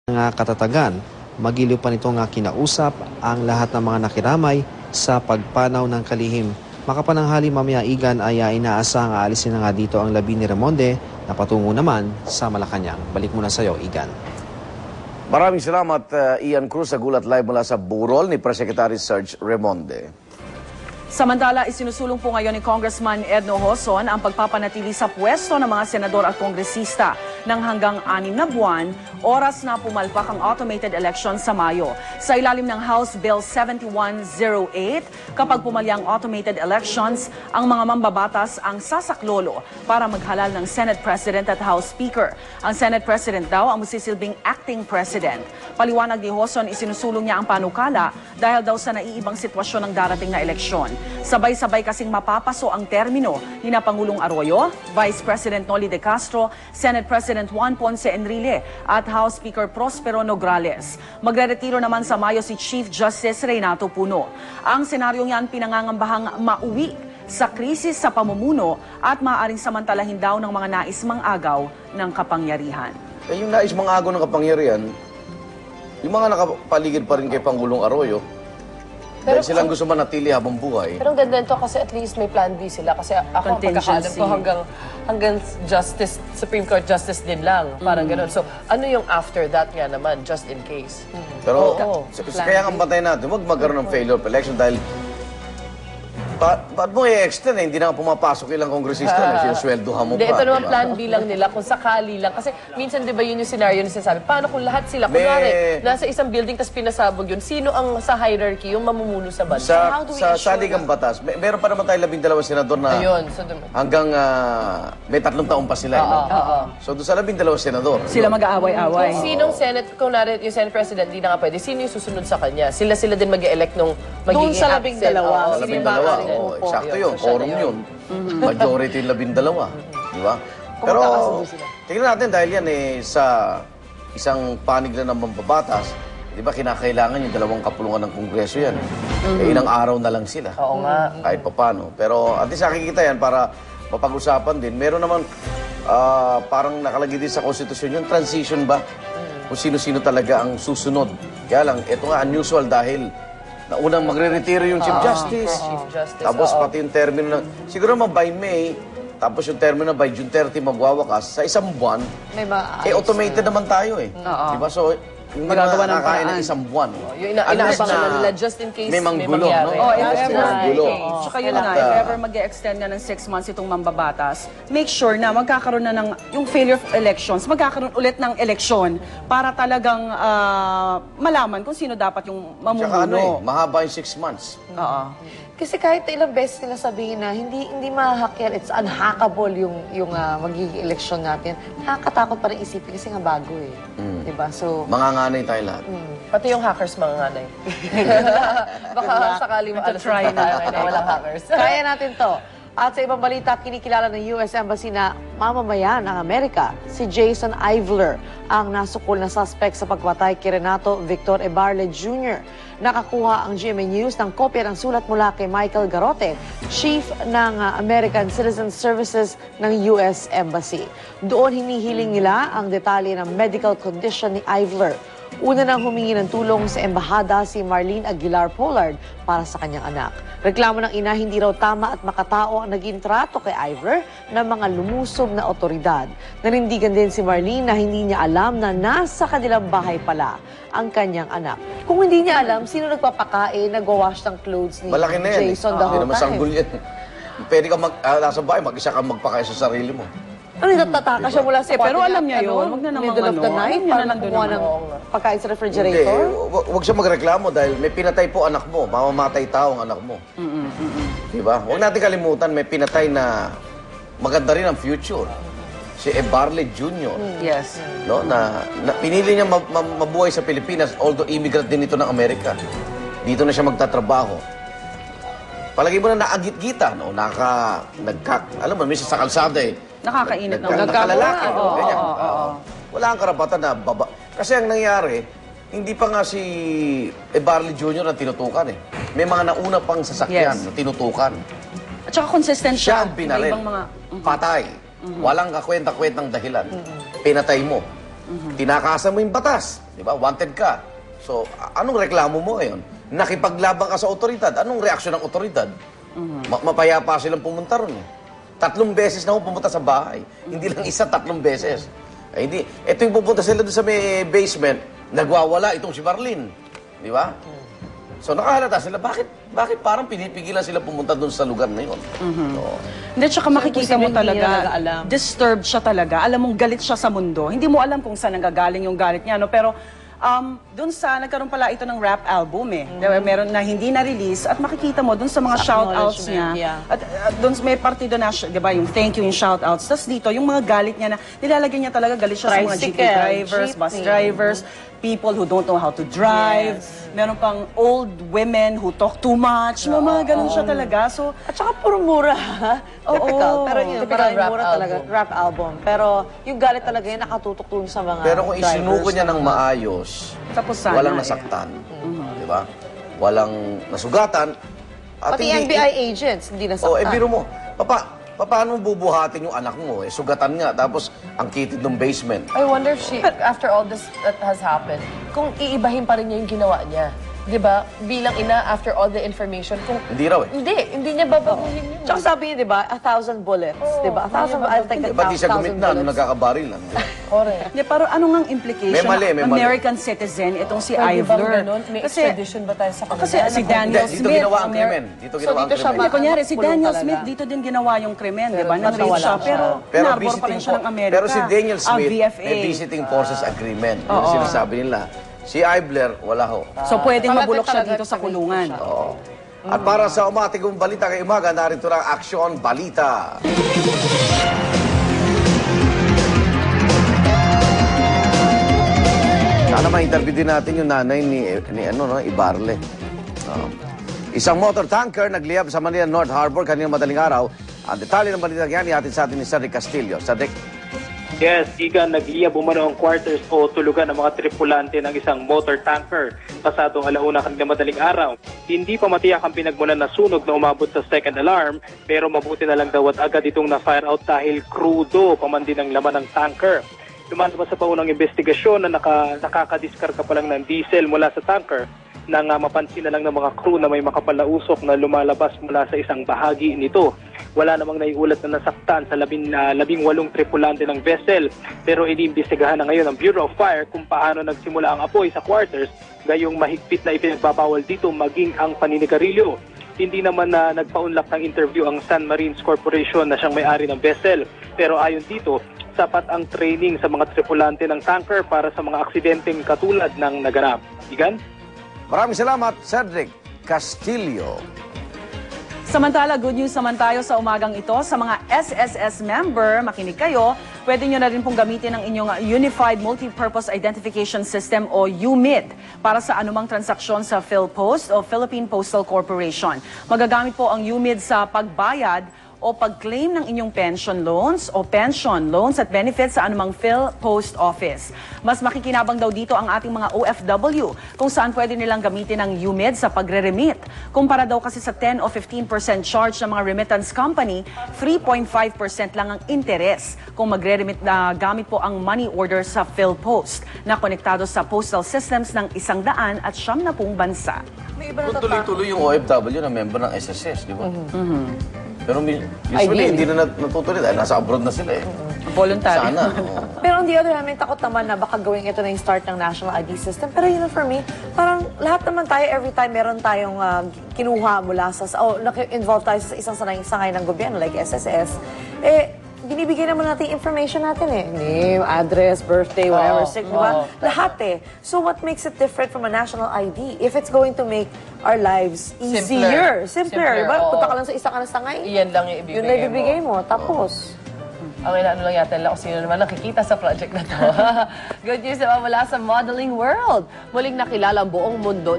nga katatagan, magiliw pa nito nga kinausap ang lahat ng mga nakiramay sa pagpanaw ng kalihim. Makapananghali mamaya Igan ay inaasang aalisin na nga dito ang labi ni Remonde na patungo naman sa Malacanang. Balik muna sa iyo, Igan. Maraming salamat, Ian Cruz, sa gulat live mula sa burol ni Press Secretary Serge Remonde. Samantala, isinusulong po ngayon ni Congressman Edno Hoson ang pagpapanatili sa pwesto ng mga senador at kongresista ng hanggang 6 na buwan, oras na pumalpak ang automated election sa Mayo. Sa ilalim ng House Bill 7108, kapag pumalya ang automated elections, ang mga mambabatas ang sasaklolo para maghalal ng Senate President at House Speaker. Ang Senate President daw ang masisilbing acting President. Paliwanag ni Hoson, isinusulong niya ang panukala dahil daw sa naiibang sitwasyon ng darating na eleksyon. Sabay-sabay kasing mapapaso ang termino ni na Pangulong Arroyo, Vice President Noli de Castro, Senate President Juan Ponce Enrile at House Speaker Prospero Nograles. Magre-retiro naman sa Mayo si Chief Justice Renato Puno. Ang senaryong yan pinangangambahang mauwi sa krisis sa pamumuno at maaaring samantalahin daw ng mga nais mang-agaw ng kapangyarihan. Yung nais mang-agaw ng kapangyarihan, yung mga nakapaligid pa rin kay Pangulong Arroyo, dahil silang gusto manatili habang buhay. Pero ang ganda nito kasi at least may plan B sila. Kasi ako pagkakaalam ko hanggang justice, Supreme Court justice din lang. Parang gano'n. So ano yung after that nga naman, just in case? Pero kaya ang batay natin, huwag magkaroon ng failure of election dahil ba't mo i-extend Hindi na pumapasok ilang kongresista na sinusweldohan mo pa. Ito naman plan B lang nila kung sakali lang. Kasi minsan di ba yun yung scenario na sinasabi, paano kung lahat sila, kunwari, nasa isang building tapos pinasabog yun, sino ang sa hierarchy yung mamumuno sa bansa? Sa saligang batas, meron pa naman tayo 12 senador na hanggang may 3 taon pa sila. So doon sa 12 senador. Sila mag-aaway-aaway. Kung sinong Senate, kung yung Senate President, di na nga pwede, sino yung susunod sa kanya? Sila din mag-e-elect nung magiging doon sa 12. Sa 12. Eksakto yun. Quorum yun. Majority 12. Di ba? Pero tingnan natin dahil yan sa isang panig na ng mambabatas, di ba kinakailangan yung 2 kapulungan ng Kongreso yan. Ilang araw na lang sila. Oo nga. Kahit papano. Pero at least nakikita yan para mapag-usapan din. Meron naman parang nakalagay din sa konstitusyon yung transition ba? Kung sino-sino talaga ang susunod. Kaya lang, ito nga unusual dahil na unang magre-retiro yung Chief Justice. Tapos pati yung termino ng... Siguro naman by May, tapos yung termino by June 30 magwawakas, sa isang buwan, automated naman tayo eh. Diba? So, hindi na nakakain ng isang buwan. Yung inaabangan na nila just in case may manggulong, no? Tsaka yun nga, if ever mag-e-extend na ng 6 months itong mambabatas, make sure na magkakaroon na ng, yung failure of elections, magkakaroon ulit ng eleksyon para talagang malaman kung sino dapat yung mamumuno. Mahaba yung 6 months. Kasi kahit ilang beses nila sabihin na hindi mahahack yan, it's unhackable yung magiging eleksyon natin, nakakatakot pa rin isipin kasi nga bago eh. Diba? So, manganganay tayo lahat. Pati yung hackers manganganay. Baka sakali try na walang hackers. Kaya natin to. At sa ibang balita, kinikilala ng US Embassy na mamamayan ng Amerika, si Jason Ivler, ang nasukol na suspect sa pagpatay kay Renato Victor Ebarle Jr. Nakakuha ang GMA News ng kopya ng sulat mula kay Michael Garote, Chief ng American Citizen Services ng US Embassy. Doon hinihiling nila ang detalye ng medical condition ni Ivler. Una nang humingi ng tulong sa embahada si Marlene Aguilar Pollard para sa kanyang anak. Reklamo ng ina, hindi raw tama at makatao ang naging trato kay Ivler ng mga lumusob na otoridad. Nanindigan din si Marlene na hindi niya alam na nasa kanilang bahay pala ang kanyang anak. Kung hindi niya alam, sino nagpapakain, nagwawash ng clothes ni Jason the whole time? Hindi naman sanggol yan. Pwede ka nasa bahay, mag-isa ka magpakain sa sarili mo. Ano yung natataka siya mula sa pero alam niya yun. Huwag na naman middle of the night para kumuha ng pagkain sa refrigerator? Hindi. Huwag siya magreklamo dahil may pinatay po anak mo. Mamamatay tao ang anak mo. Diba? Huwag natin kalimutan, may pinatay na maganda rin ang future. Si Ebarle Jr. Yes. No, na pinili niya mabuhay sa Pilipinas, although immigrant din ito ng Amerika. Dito na siya magtatrabaho. Palagi mo na naagit-gita, no? Alam mo, minsan sa kalsada eh. Nakakainit na. Nakalalaki. Wala kang karapatan na baba. Kasi ang nangyari, hindi pa nga si Ebarle Jr. ang tinutukan eh. May mga nauna pang sasakyan na tinutukan. At saka consistent siya ang binaril. Patay. Walang kakwenta-kwentang dahilan. Pinatay mo. Tinakasan mo yung batas. Di ba? Wanted ka. So, anong reklamo mo ngayon? Nakipaglaban ka sa otoridad. Anong reaksyon ng otoridad? Mapayapa silang pumunta ron. 3 beses na ako pumunta sa bahay. Hindi lang isa, 3 beses. Ay, hindi. Ito yung pupunta sila doon sa may basement, nagwawala itong si Marlene. Di ba? So, nakahalata sila. Bakit parang pinipigilan sila pumunta doon sa lugar na yun? So, Hindi, tsaka makikita mo posibleng hindi talaga, nila alam. disturbed siya talaga. Alam mong galit siya sa mundo. Hindi mo alam kung saan nanggagaling yung galit niya, no? Pero doon sa, nagkaroon pala ito ng rap album eh. Diba, meron na hindi na-release at makikita mo doon sa mga shoutouts niya. Acknowledgement, At doon may partido na, di ba, yung thank you, yung shoutouts. Tapos dito, yung mga galit niya na, nilalagay niya talaga galit siya sa mga jeepney Tricycle, drivers, bus jeepney. drivers, people who don't know how to drive. Meron pang old women who talk too much. Mga ganun siya talaga. So, At saka puro mura. Typical. Pero yun, Typical maraming rap mura talaga. album. Rap album. Pero yung galit talaga yun, nakatutok dun sa mga pero kung isinuko drivers niya na ng mga- maayos, tapos sana. walang nasaktan. Di ba? Walang nasugatan. At Pati NBI agents, hindi nasaktan. Oh, biro mo. Paano bubuhatin yung anak mo? Sugatan nga, tapos ang kitid ng basement. I wonder if she, after all this that has happened, kung iibahin pa rin niya yung ginawa niya. Di ba? Bilang ina, after all the information, kung... Hindi raw eh. Hindi niya babaguhin yun. Tsaka sabi niya, di ba, 1,000 bullets. Di ba? 1,000, I'll take 1,000 Ba't di siya gumit na? bullets. Nagkakabaril lang. Correct. Hindi, pero ano ngang implication? May mali, may mali. American citizen, itong si Pwede bang Ivler. ganun? May extradition ba tayo sa kanila? Kasi si Hindi, Daniel dito Smith, ginawa ang Amer- krimen. Dito So, ginawa ang dito siya krimen. Hindi, kunyari, si Kulong Daniel talaga. Smith, dito din ginawa yung krimen, di ba? Nang rape natawala siya. siya. Pero narbor pa rin siya ng Amerika. Pero si Daniel Ang Smith, VFA. may visiting forces agreement. Yun ang sinasabi nila. Si Ivler, wala ho. So pwedeng Talaga mabulok siya talaga dito sa talaga kulungan. Oo. At para sa umatigong balita kay umaga, narito na ang Aksyon Balita. Sana ma-interview din natin yung nanay ni Ibarle. Isang motor tanker nagliyab sa Manila North Harbor kaninang madaling araw. Ang detalye ng balita yan, ihatid sa atin ni Cedric Castillo. Cedric. Yes, Igan, nagliyab umano ang quarters o tulugan ng mga tripulante ng isang motor tanker pasadong alauna kanina madaling araw. Hindi pa matiyak ang pinagmulan na sunog na umabot sa second alarm, pero mabuti na lang daw at agad itong na-fire out dahil crudo pa man din ang laman ng tanker. Lumalabas sa paunang investigasyon na nakakadiskarga pa lang ng diesel mula sa tanker nang mapansin na lang ng mga crew na may makapal na usok na lumalabas mula sa isang bahagi nito. Wala namang naiulat na nasaktan sa 18 tripulante ng vessel, pero iniimbestigahan na ngayon ng Bureau of Fire kung paano nagsimula ang apoy sa quarters, gayong mahigpit na ipinagbabawal dito maging ang paninigarilyo. Hindi naman na nagpaunlak ng interview ang San Marines Corporation na siyang may-ari ng vessel, pero ayon dito, sapat ang training sa mga tripulante ng tanker para sa mga aksidenteng katulad ng naganap. Igan? Maraming salamat, Cedric Castillo. Samantala, good news naman tayo sa umagang ito. Sa mga SSS member, makinig kayo, pwede nyo na rin pong gamitin ang inyong Unified Multipurpose Identification System o UMID para sa anumang transaksyon sa PhilPost o Philippine Postal Corporation. Magagamit po ang UMID sa pagbayad o pag-claim ng inyong pension loans o pension loans at benefits sa anumang PhilPost office. Mas makikinabang daw dito ang ating mga OFW kung saan pwede nilang gamitin ang UMID sa pagre-remit. Kumpara daw kasi sa 10 o 15% charge ng mga remittance company, 3.5% lang ang interes kung magre-remit na gamit po ang money order sa PhilPost na konektado sa postal systems ng 190 bansa. May iba na Kung tuloy-tuloy yung OFW na member ng SSS, di ba? Pero usually, Ideally. hindi na natutuloy dahil nasa abroad na sila eh. Voluntary. Sana. oo. Pero on the other hand, may takot naman na baka gawin ito na yung start ng national ID system. Pero yun for me, parang lahat naman tayo, every time meron tayong kinuha mula involved tayo sa isang sangay ng gobyerno like SSS, binibigay naman natin yung information natin name, address, birthday, whatever, sick, di ba? Lahat So what makes it different from a national ID? If it's going to make our lives easier, simpler, di ba? oo. Punta ka lang sa isa ka na sangay. Iyan lang yung ibibigay Yun na ibibigay mo. mo. Tapos, Ang inaano lang yata nila kung sino naman nakikita sa project na to. Good news naman mula sa modeling world. Muling nakilala ang buong mundo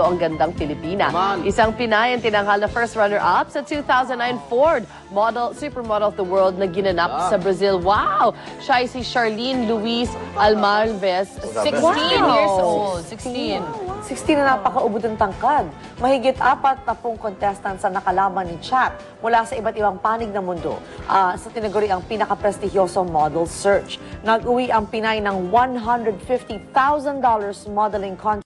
ang gandang Pilipina. Isang Pinay ang tinanghal na first runner-up sa 2009 Ford Supermodel of the World na ginanap sa Brazil. Wow! Siya ay si Charlene Luis Almalves, 16 years old. 16. 16 na napakaubod ng tangkad. Mahigit 40 contestants ang nakalaban ni Chat mula sa iba't ibang panig ng mundo sa tinaguri ang pinaka-prestigyosong model search. Nag-uwi ang Pinay ng $150,000 modeling contest